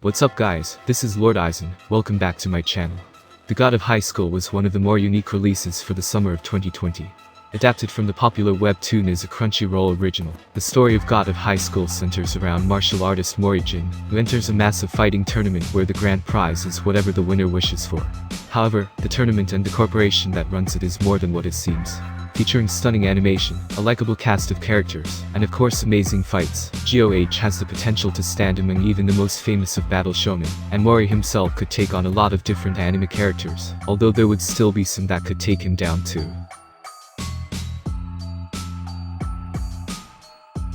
What's up guys, this is Lord Eisen, welcome back to my channel. The God of High School was one of the more unique releases for the summer of 2020. Adapted from the popular Webtoon is a Crunchyroll original. The story of God of High School centers around martial artist Mori Jin, who enters a massive fighting tournament where the grand prize is whatever the winner wishes for. However, the tournament and the corporation that runs it is more than what it seems. Featuring stunning animation, a likable cast of characters, and of course amazing fights, GOH has the potential to stand among even the most famous of battle shonen, and Mori himself could take on a lot of different anime characters, although there would still be some that could take him down too.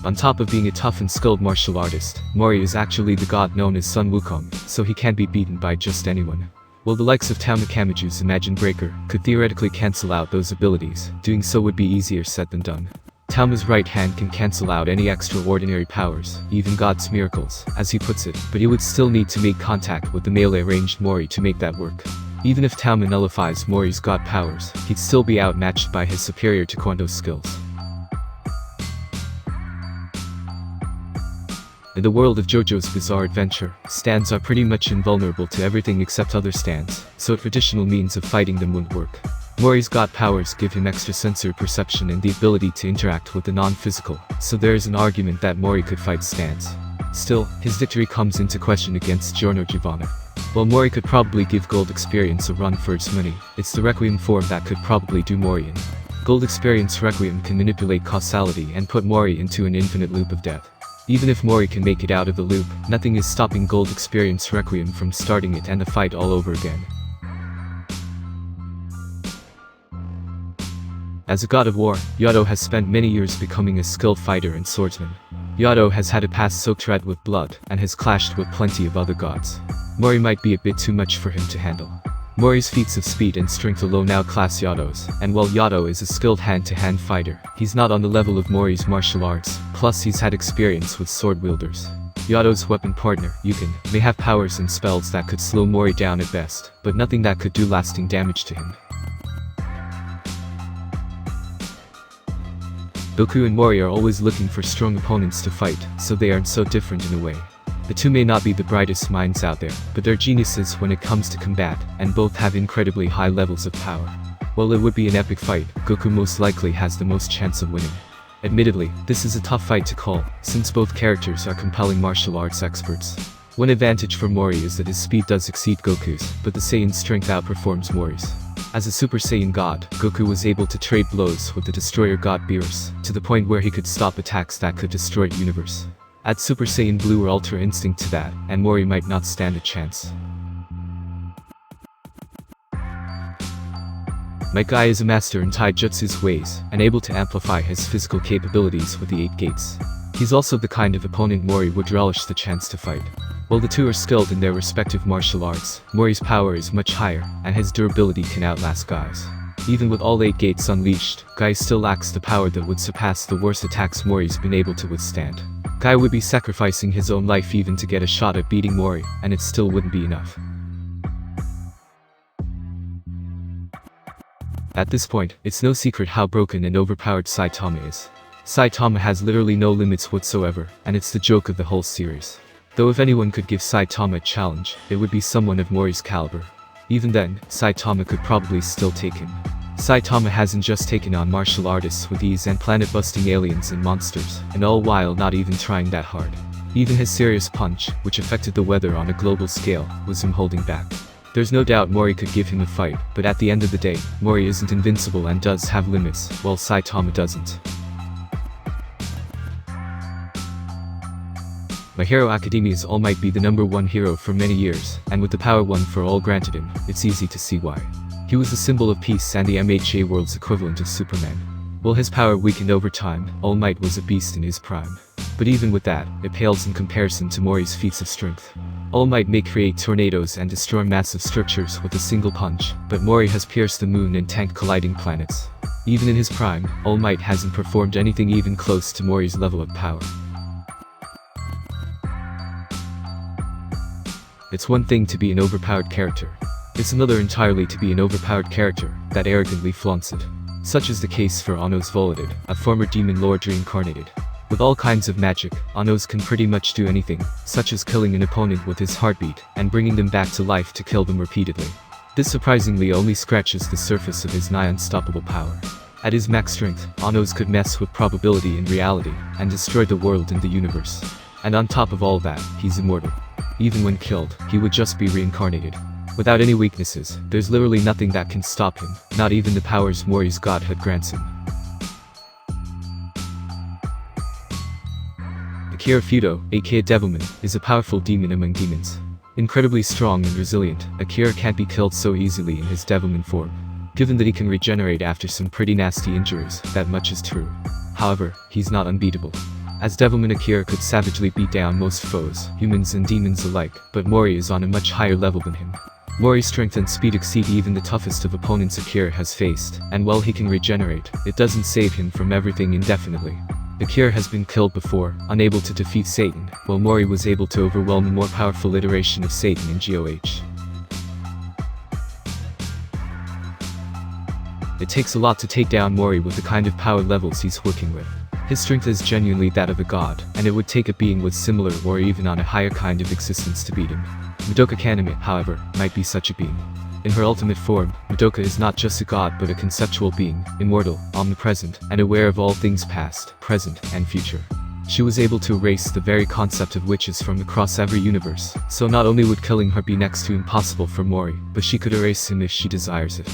On top of being a tough and skilled martial artist, Mori is actually the god known as Sun Wukong, so he can't be beaten by just anyone. While the likes of Tama Kamaju's Imagine Breaker could theoretically cancel out those abilities, doing so would be easier said than done. Tama's right hand can cancel out any extraordinary powers, even God's miracles, as he puts it, but he would still need to make contact with the melee-ranged Mori to make that work. Even if Tama nullifies Mori's god powers, he'd still be outmatched by his superior taekwondo skills. In the world of JoJo's Bizarre Adventure, stands are pretty much invulnerable to everything except other stands, so traditional means of fighting them wouldn't work. Mori's god powers give him extrasensory perception and the ability to interact with the non-physical, so there is an argument that Mori could fight stands. Still, his victory comes into question against Giorno Giovanna. While Mori could probably give Gold Experience a run for its money, it's the Requiem form that could probably do Mori in. Gold Experience Requiem can manipulate causality and put Mori into an infinite loop of death. Even if Mori can make it out of the loop, nothing is stopping Gold Experience Requiem from starting it and the fight all over again. As a god of war, Yatto has spent many years becoming a skilled fighter and swordsman. Yatto has had a past soaked red with blood, and has clashed with plenty of other gods. Mori might be a bit too much for him to handle. Mori's feats of speed and strength alone outclass Yatto's, and while Yatto is a skilled hand-to-hand fighter, he's not on the level of Mori's martial arts, plus he's had experience with sword wielders. Yatto's weapon partner, Wukong, may have powers and spells that could slow Mori down at best, but nothing that could do lasting damage to him. Goku and Mori are always looking for strong opponents to fight, so they aren't so different in a way. The two may not be the brightest minds out there, but they're geniuses when it comes to combat, and both have incredibly high levels of power. While it would be an epic fight, Goku most likely has the most chance of winning. Admittedly, this is a tough fight to call, since both characters are compelling martial arts experts. One advantage for Mori is that his speed does exceed Goku's, but the Saiyan strength outperforms Mori's. As a Super Saiyan god, Goku was able to trade blows with the destroyer god Beerus, to the point where he could stop attacks that could destroy the universe. Add Super Saiyan Blue or Ultra Instinct to that, and Mori might not stand a chance. Nikai is a master in taijutsu's ways, and able to amplify his physical capabilities with the 8 gates. He's also the kind of opponent Mori would relish the chance to fight. While the two are skilled in their respective martial arts, Mori's power is much higher, and his durability can outlast Guy's. Even with all 8 gates unleashed, Guy still lacks the power that would surpass the worst attacks Mori's been able to withstand. Guy would be sacrificing his own life even to get a shot at beating Mori, and it still wouldn't be enough. At this point, it's no secret how broken and overpowered Saitama is. Saitama has literally no limits whatsoever, and it's the joke of the whole series. Though if anyone could give Saitama a challenge, it would be someone of Mori's caliber. Even then, Saitama could probably still take him. Saitama hasn't just taken on martial artists with ease and planet-busting aliens and monsters, and all while not even trying that hard. Even his serious punch, which affected the weather on a global scale, was him holding back. There's no doubt Mori could give him a fight, but at the end of the day, Mori isn't invincible and does have limits, while Saitama doesn't. My Hero Academia's All might be the #1 hero for many years, and with the power 1 for all granted him, it's easy to see why. He was a symbol of peace and the MHA world's equivalent of Superman. While his power weakened over time, All Might was a beast in his prime. But even with that, it pales in comparison to Mori's feats of strength. All Might may create tornadoes and destroy massive structures with a single punch, but Mori has pierced the moon and tanked colliding planets. Even in his prime, All Might hasn't performed anything even close to Mori's level of power. It's one thing to be an overpowered character. It's another entirely to be an overpowered character that arrogantly flaunts it. Such is the case for Honos Volatid, a former demon lord reincarnated. With all kinds of magic, Honos can pretty much do anything, such as killing an opponent with his heartbeat, and bringing them back to life to kill them repeatedly. This surprisingly only scratches the surface of his nigh unstoppable power. At his max strength, Honos could mess with probability and reality, and destroy the world and the universe. And on top of all that, he's immortal. Even when killed, he would just be reincarnated. Without any weaknesses, there's literally nothing that can stop him, not even the powers Mori's godhood grants him. Akira Fudo, aka Devilman, is a powerful demon among demons. Incredibly strong and resilient, Akira can't be killed so easily in his Devilman form. Given that he can regenerate after some pretty nasty injuries, that much is true. However, he's not unbeatable. As Devilman, Akira could savagely beat down most foes, humans and demons alike, but Mori is on a much higher level than him. Mori's strength and speed exceed even the toughest of opponents Akira has faced, and while he can regenerate, it doesn't save him from everything indefinitely. Akira has been killed before, unable to defeat Satan, while Mori was able to overwhelm a more powerful iteration of Satan in GOH. It takes a lot to take down Mori with the kind of power levels he's working with. His strength is genuinely that of a god, and it would take a being with similar or even on a higher kind of existence to beat him. Madoka Kaname, however, might be such a being. In her ultimate form, Madoka is not just a god but a conceptual being, immortal, omnipresent, and aware of all things past, present, and future. She was able to erase the very concept of witches from across every universe, so not only would killing her be next to impossible for Mori, but she could erase him if she desires it.